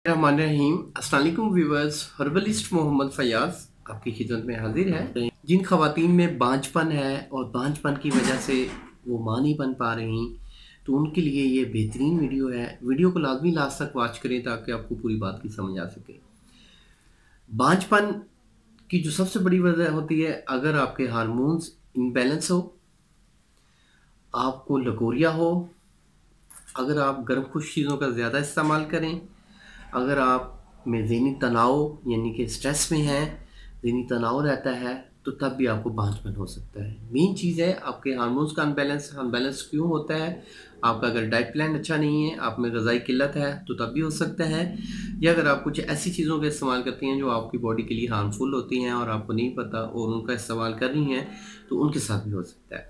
रहीम अस्सलाम वालेकुम viewers. Herbalist Mohammad Fayaz आपकी खिदमत में हाजिर है। जिन खवातीन में बांझपन है और बांझपन की वजह से वो मां नहीं बन पा रही, तो उनके लिए ये बेहतरीन वीडियो है। वीडियो को लाजमी लास्ट तक वॉच करें ताकि आपको पूरी बात की समझ आ सके। बांझपन की जो सबसे बड़ी वजह होती है, अगर आपके हार्मोन्स इम्बैलेंस हो, आपको लकोरिया हो, अगर आप गर्म खुश चीज़ों का ज़्यादा इस्तेमाल करें, अगर आप में ज़हनी तनाव यानी कि स्ट्रेस में हैं, ज़हनी तनाव रहता है, तो तब भी आपको बांझपन हो सकता है। मेन चीज़ है आपके हार्मोन्स का अनबैलेंस क्यों होता है? आपका अगर डाइट प्लान अच्छा नहीं है, आप में ग़िज़ाई किल्लत है, तो तब भी हो सकता है। या अगर आप कुछ ऐसी चीज़ों का इस्तेमाल करती हैं जो आपकी बॉडी के लिए हार्मफुल होती हैं और आपको नहीं पता और उनका इस्तेमाल कर रही हैं, तो उनके साथ भी हो सकता है।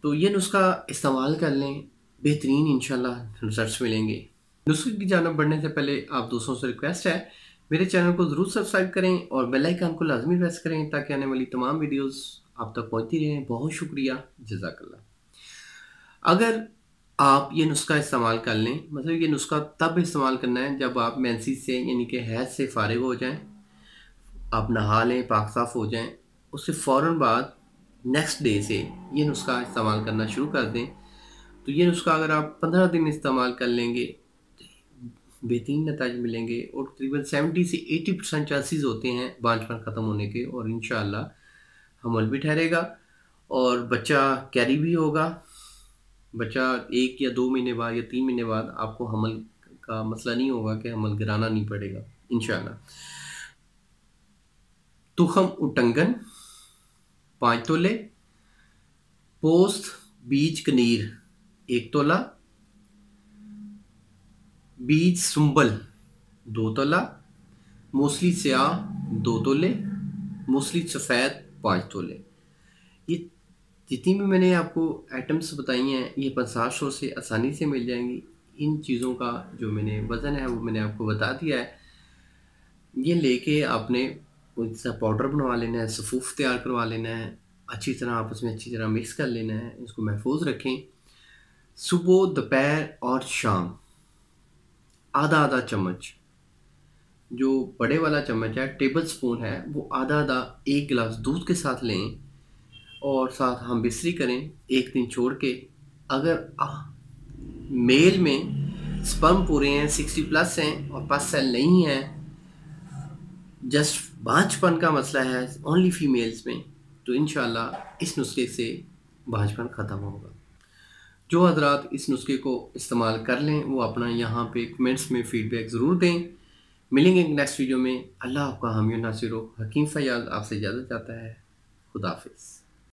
तो ये नुस्खा इस्तेमाल कर लें, बेहतरीन इंशाल्लाह रिजल्ट्स मिलेंगे। नुस्खे की जानब बढ़ने से पहले आप दोस्तों से रिक्वेस्ट है, मेरे चैनल को ज़रूर सब्सक्राइब करें और बेल आइकन को लाजमी प्रेस करें ताकि आने वाली तमाम वीडियोस आप तक पहुंचती रहें। बहुत शुक्रिया, जज़ाकल्लाह। अगर आप ये नुस्खा इस्तेमाल कर लें, मतलब ये नुस्खा तब इस्तेमाल करना है जब आप मेंसेस से यानी कि हैज़ से फ़ारिग हो जाएं, आप नहा लें, पाक साफ़ हो जाएं, उससे फ़ौरन बाद नेक्स्ट डे से ये नुस्खा इस्तेमाल करना शुरू कर दें। तो ये नुस्खा अगर आप 15 दिन इस्तेमाल कर लेंगे, बेहतरीन नतीजे मिलेंगे और तकरीबन 70 से 80% चांसेस होते हैं बांझपन ख़त्म होने के, और इंशाअल्लाह हमल भी ठहरेगा और बच्चा कैरी भी होगा। बच्चा 1 या 2 महीने बाद या 3 महीने बाद आपको हमल का मसला नहीं होगा कि हमल गिराना नहीं पड़ेगा इंशाअल्लाह। तुखम उटंगन 5 तोले, पोस्त बीज कनीर 1 तोला, बीज सुंबल 2 तोला, मूसली स्याह 2 तोले, मूसली सफ़ेद 5 तोले। ये जितनी भी मैंने आपको आइटम्स बताई हैं, ये 50 से आसानी से मिल जाएंगी। इन चीज़ों का जो मैंने वज़न है वो मैंने आपको बता दिया है। ये लेके आपने इसका पाउडर बनवा लेना है, सफ़ूफ तैयार करवा लेना है, अच्छी तरह आपस में अच्छी तरह मिक्स कर लेना है। इसको महफूज रखें। सुबह, दोपहर और शाम आधा आधा चम्मच, जो बड़े वाला चम्मच है, टेबल स्पून है, वो आधा आधा 1 गिलास दूध के साथ लें और साथ हम बिस्री करें 1 दिन छोड़ के। अगर मेल में स्पर्म पूरे हैं, 60 प्लस हैं और पस सेल नहीं है, जस्ट बांझपन का मसला है ओनली फीमेल्स में, तो इंशाल्लाह इस नुस्खे से बांझपन ख़त्म होगा। जो हजरात इस नुस्खे को इस्तेमाल कर लें वो अपना यहाँ पे कमेंट्स में फ़ीडबैक ज़रूर दें। मिलेंगे नेक्स्ट वीडियो में। अल्लाह आपका हामी नासिर हो। हकीम फयाज आपसे इजाज़त चाहता है। खुदा हाफिज़।